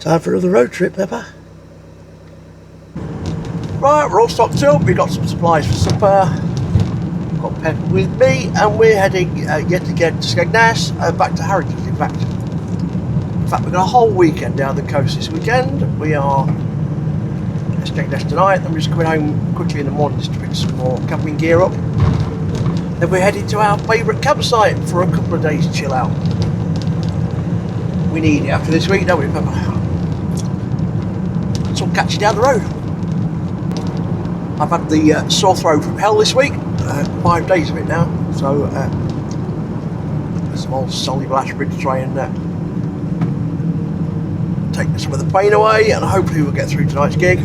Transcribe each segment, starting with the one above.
Time for another road trip, Pepper. Right, we're all stocked up. We've got some supplies for supper. Got Pepper with me, and we're heading yet again to Skegness, back to Harrington. In fact, we've got a whole weekend down the coast this weekend. We are at Skegness tonight, then we're just coming home quickly in the morning just to pick some more camping gear up. Then we're heading to our favourite campsite for a couple of days chill out. We need it after this week, don't we, Pepper? So I'll catch you down the road. I've had the sore throat from hell this week, 5 days of it now, so some old soluble aspirin to try and take some of the pain away, and hopefully we'll get through tonight's gig.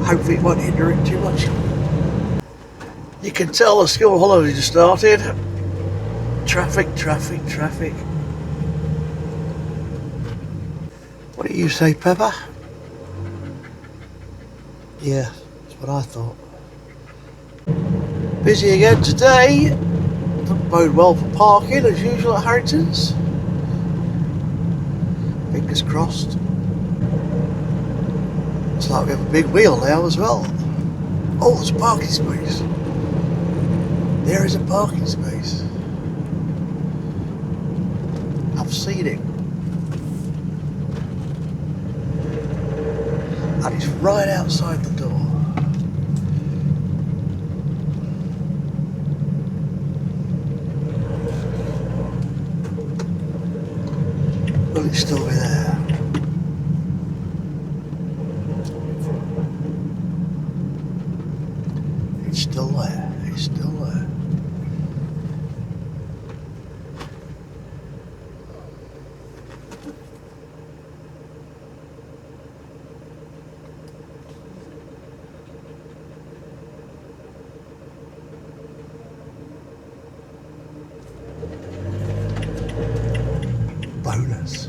Hopefully it won't hinder it too much. You can tell the school holidays have started. Traffic. What do you say, Pepper? Yeah, that's what I thought. Busy again today. Doesn't bode well for parking as usual at Harrington's. Fingers crossed. Looks like we have a big wheel now as well. Oh, there's a parking space. There is a parking space. I've seen it. And it's right outside the door. Will it still be there? It's still there. It's still there. Bonus.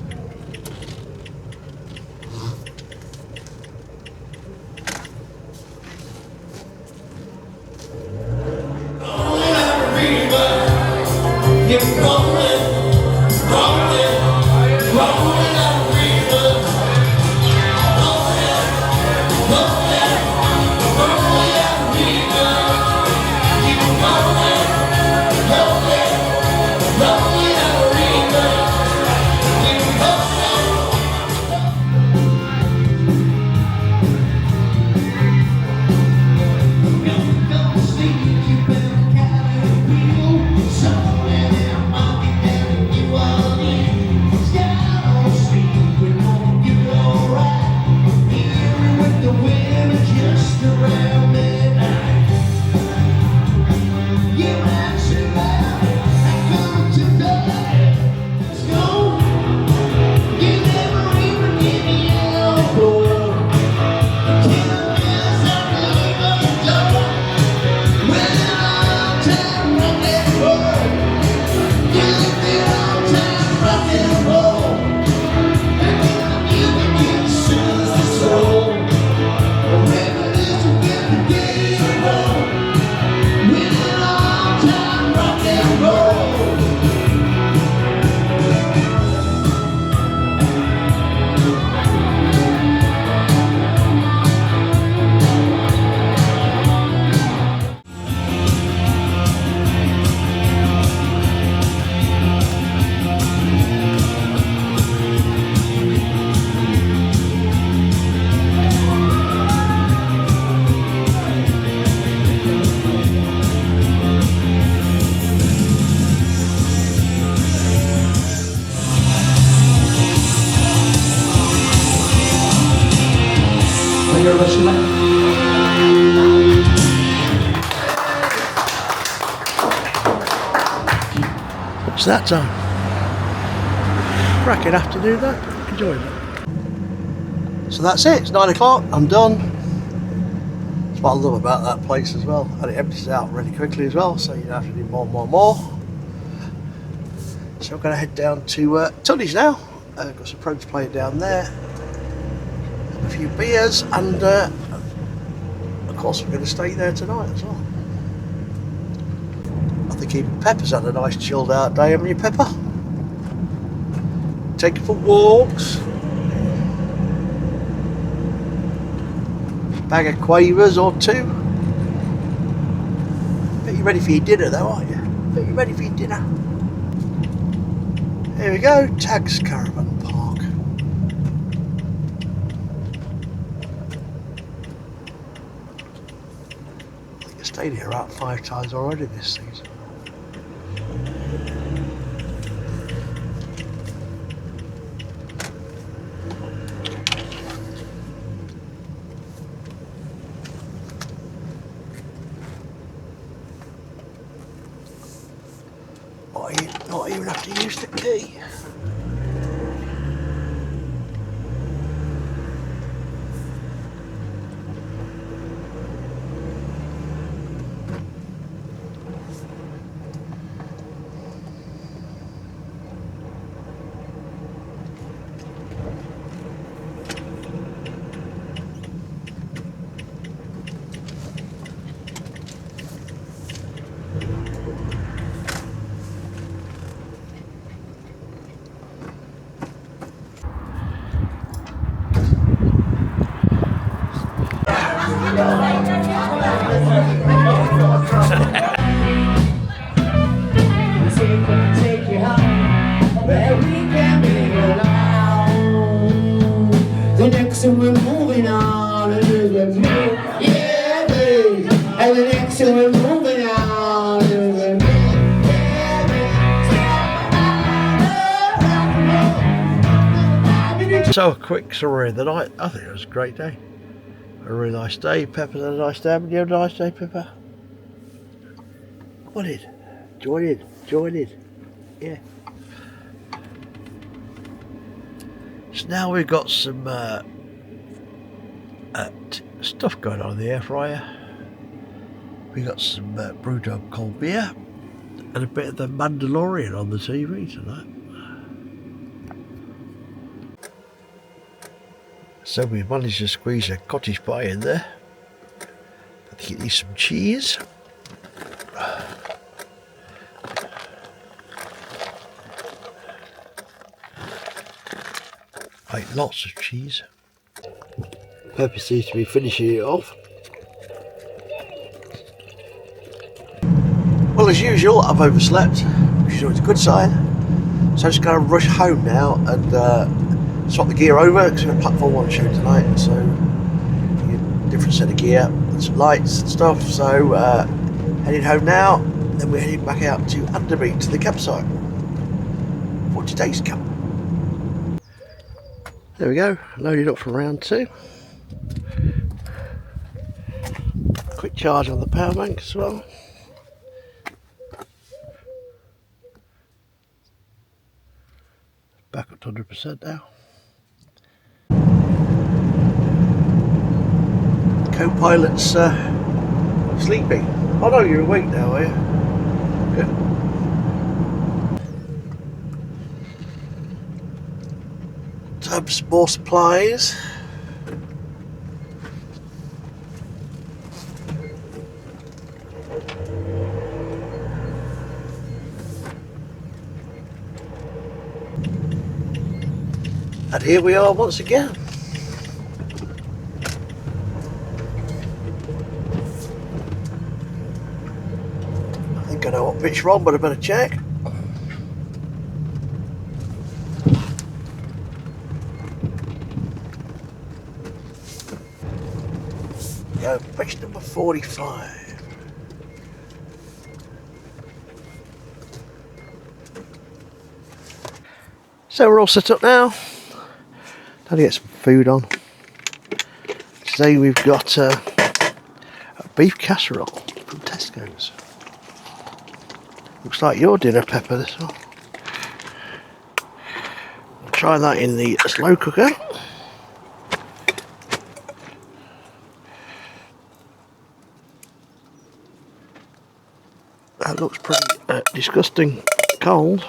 It's that time. Cracking afternoon, that. Enjoying it. So that's it. It's 9 o'clock. I'm done. That's what I love about that place as well. And it empties out really quickly as well, so you don't have to do more. So I'm going to head down to Tully's now. Got some Progs playing down there. A few beers, and of course we're going to stay there tonight as well. I think even Pepper's had a nice chilled out day, haven't you, Pepper? take her for walks. Bag of quavers or two. Bet you're ready for your dinner though, aren't you? Bet you're ready for your dinner. Here we go, Tags Caravan Park. I think I stayed here about 5 times already this season. Not even have to use the key. The next and we're moving on, yeah, babe. And the next and we're moving on, So a quick summary of the night. I think it was a great day. A really nice day. Pepper's had a nice day. Haven't you had a nice day, Pepper? Come on in. Join in. Join in. Yeah. So now we've got some stuff going on in the air fryer. We got some Brewdog cold beer and a bit of the Mandalorian on the TV tonight. So we managed to squeeze a cottage pie in there. I think it needs some cheese. Like lots of cheese. Pepper seems to be finishing it off. Well, as usual, I've overslept, which is always a good sign. So I'm just going to rush home now and swap the gear over because we've got a Platform 1 show tonight. So, a different set of gear and some lights and stuff. So, heading home now. Then we're heading back out to Anderby to the campsite for today's camp. There we go, loaded up for round 2. Quick charge on the power bank as well. Back up to 100% now. Co-pilot's sleeping. Oh no, you're awake now, are you? Good. Tubs, more supplies. And here we are once again. I think I know what pitch we're on, but I better check. Go, pitch number 45. So we're all set up now. Time to get some food on. Today we've got a beef casserole from Tesco's. Looks like your dinner, Pepper, this one. Try that in the slow cooker. That looks pretty disgusting cold.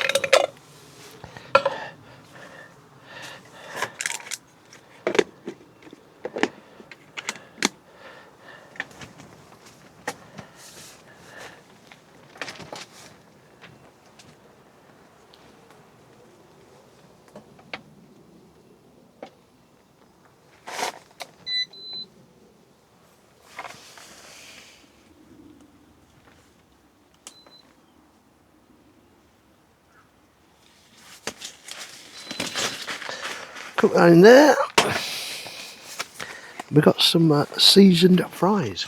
Cook that in there. We've got some seasoned fries.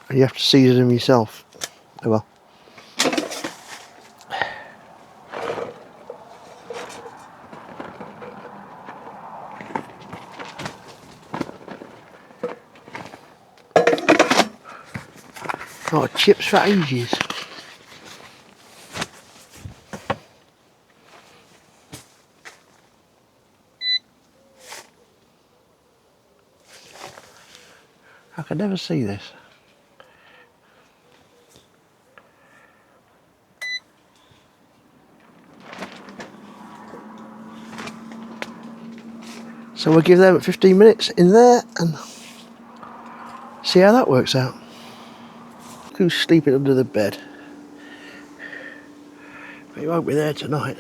You have to season them yourself. Oh well. Oh, chips for ages. I can never see this. So we'll give them 15 minutes in there and see how that works out. Look who's sleeping under the bed. But he won't be there tonight.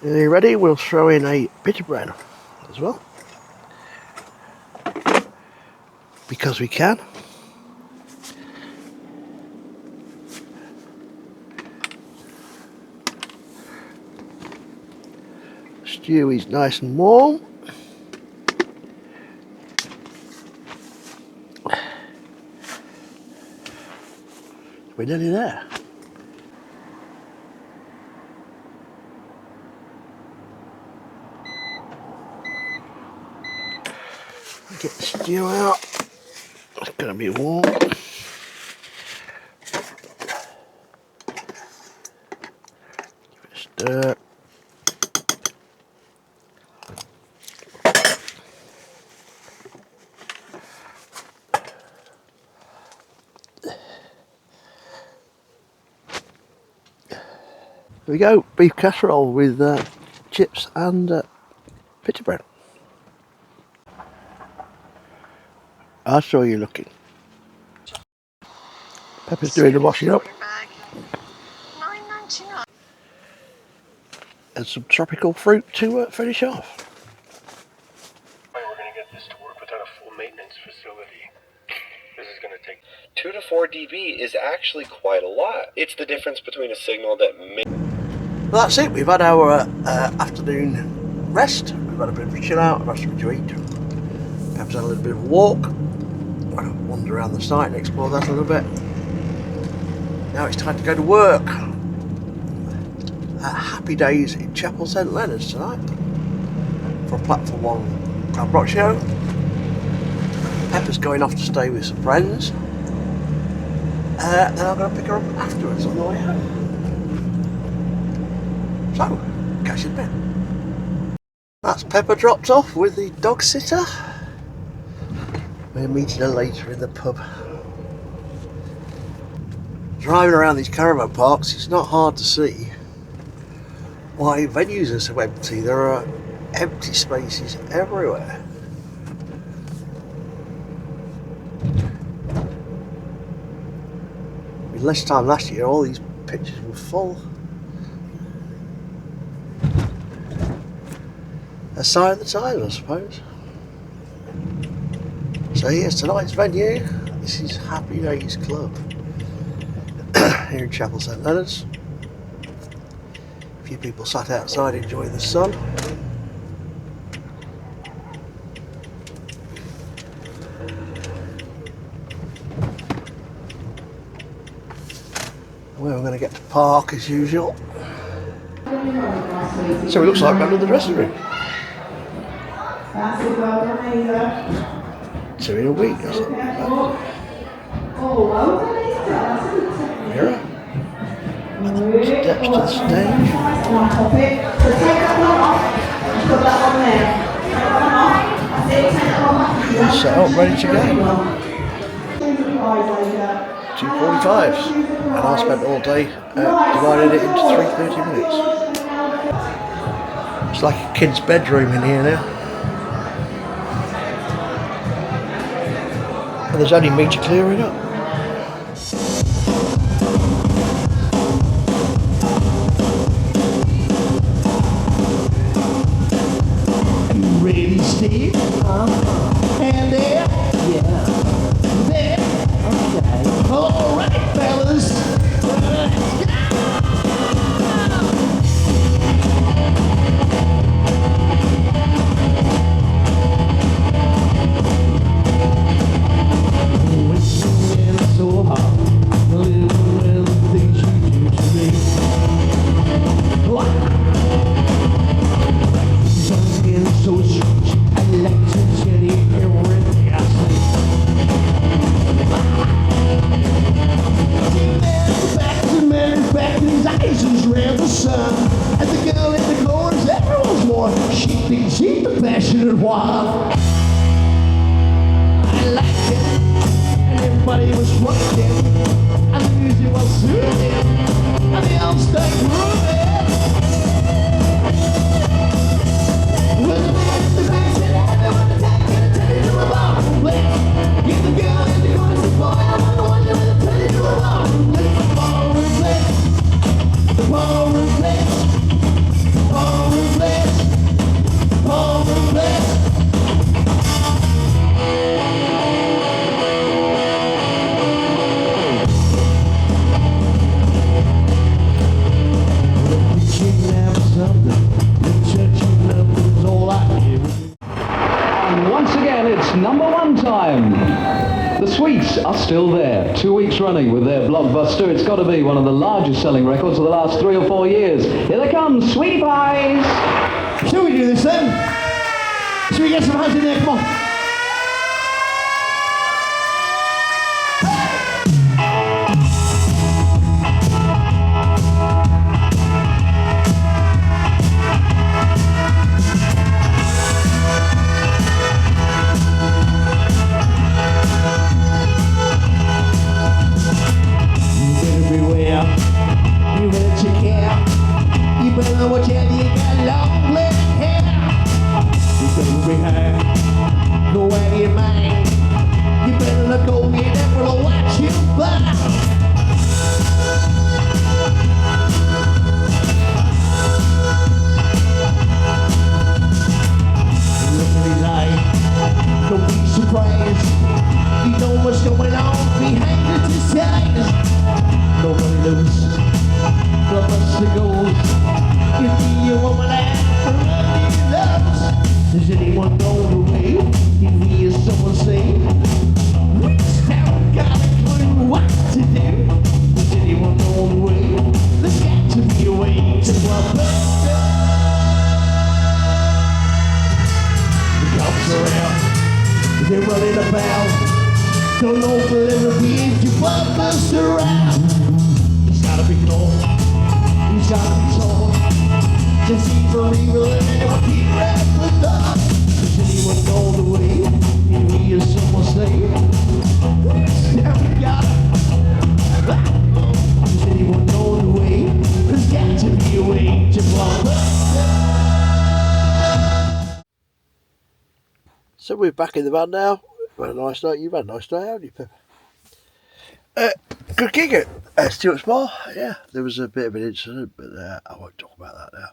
Are you ready? We'll throw in a bit of bread as well. Because we can. Stew is nice and warm. We're nearly there. Get the stew out. It's going to be warm. Give it a stir. There we go, beef casserole with chips and pita bread. I saw you looking. Pepper's doing the washing up. $9.99. And some tropical fruit to finish off. We're going to get this to work without a full maintenance facility. This is going to take 2 to 4 dB is actually quite a lot. It's the difference between a signal that may... Well, that's it. We've had our afternoon rest. We've had a bit of a chill out. I've had something to eat. Perhaps had a little bit of a walk. Wander around the site and explore that a little bit. Now it's time to go to work. Happy days in Chapel St Leonard's tonight for a Platform 1 Grand Rock show. Pepper's going off to stay with some friends. Then I'm going to pick her up afterwards on the way home. So, catch you in a bit. That's Pepper dropped off with the dog sitter. We're meeting her later in the pub. Driving around these caravan parks, it's not hard to see why venues are so empty. There are empty spaces everywhere. With less time last year, all these pictures were full. A sign of the times, I suppose. So here's tonight's venue. This is Happy Days Club here in Chapel St Leonard's. A few people sat outside enjoying the sun. Where we're going to get to park as usual. So it looks like we're under the dressing room. 2 in a week, that's not bad. Mirror. And the steps to the stage. All set up, ready to go. 2:45s. And I spent all day dividing it into 3 30 minutes. It's like a kid's bedroom in here now. And there's only me to clear it up. Real sun. And the girl in the chorus, everyone's more. She thinks she's the passionate one. I liked it, and everybody was rocking, and the music was soothing, and the arms stayed grooving. With the man in the back, and everyone attacking, turn it to a bomb. Get the girl in the chorus, the boy, I'm the one that turn it to a bomb. Let the ballroom place, the ballroom place, the ballroom place, the ballroom place. And once again, it's #1 time. The Sweets are still there, 2 weeks running with their blockbuster. It's got to be one of the largest selling records of the last 3 or 4 years. Here they come, Sweetie Pies. Shall we do this then? Shall we get some hands in there? Come on. Watch out, you got long red hair. You better bring her, go out of your mind. You better not go in there for watch you back. Look at his eye, don't be surprised. You know what's going on behind the disguise. Nobody knows, blockbuster goes. You be a woman after running loves. Does anyone know the way? You hear someone say, we haven't got a clue what to do. Does anyone know the way? There's got to be a way to Blockbuster. The cops are out, they're running about. Don't know if they'll ever be into Blockbuster out. He's got a big door, he's got a big soul. Just see for evil and anyone keep right with us. Does anyone know the way? You hear someone say, we got it. Does anyone know the way? There's got to be a way to Blockbuster. So we're back in the van now. We've had a nice night. You've had a nice night, haven't you, Pepper? Good gig at Stuart's Bar. Yeah, there was a bit of an incident, but I won't talk about that now.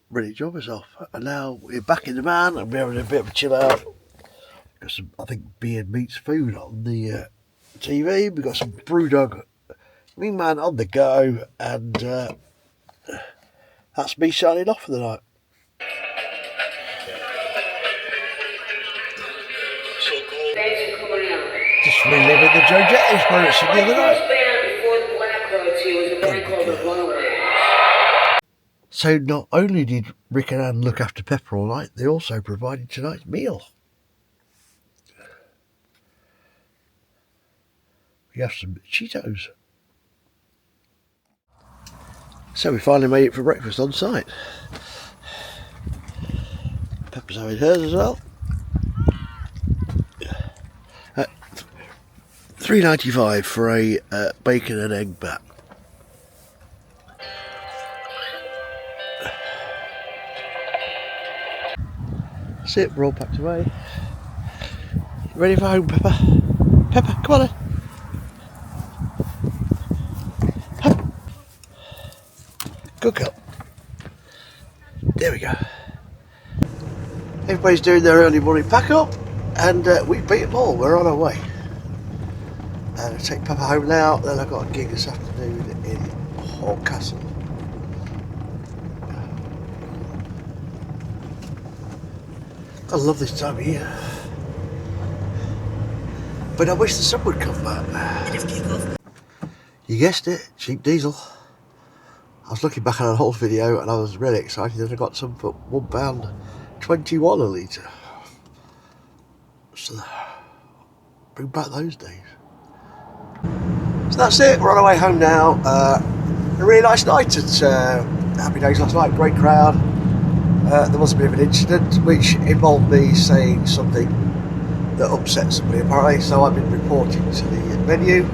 Really enjoyed myself, and now we're back in the van and we're having a bit of a chill out. Got some, I think, beer meets food on the TV. We've got some Brewdog Wingman on the go, and that's me signing off for the night. Just reliving the Joe Jett experience from the other night. So not only did Rick and Ann look after Pepper all night, they also provided tonight's meal. We have some Cheetos. So we finally made it for breakfast on site. Pepper's having hers as well. $3.95 for a bacon and egg bat. That's it, we're all packed away. Ready for home, Pepper? Pepper, come on then. Home. Good girl. There we go. Everybody's doing their early morning pack up, and we beat them all. We're on our way. And I'll take Pepper home now. Then I've got a gig this afternoon in Horncastle. I love this time of year. But I wish the sun would come back. You guessed it, cheap diesel. I was looking back on an old video and I was really excited that I got some for £1.21 a litre. So, bring back those days. So that's it, we're on our way home now. a really nice night at Happy Days last night. Great crowd. There was a bit of an incident which involved me saying something that upset somebody apparently, so I've been reporting to the venue.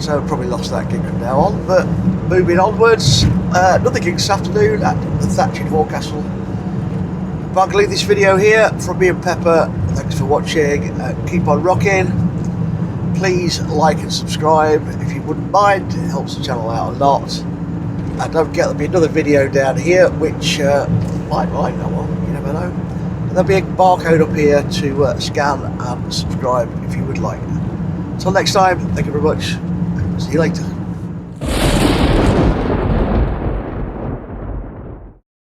So I've probably lost that gig from now on. But moving onwards, another gig this afternoon at the Thatching Forecastle. But I'm going to leave this video here from me and Pepper. Thanks for watching. Keep on rocking. Please like and subscribe if you wouldn't mind. It helps the channel out a lot. And don't forget there'll be another video down here which might like that one, you never know. And there'll be a barcode up here to scan and subscribe if you would like. Until next time, thank you very much. See you later.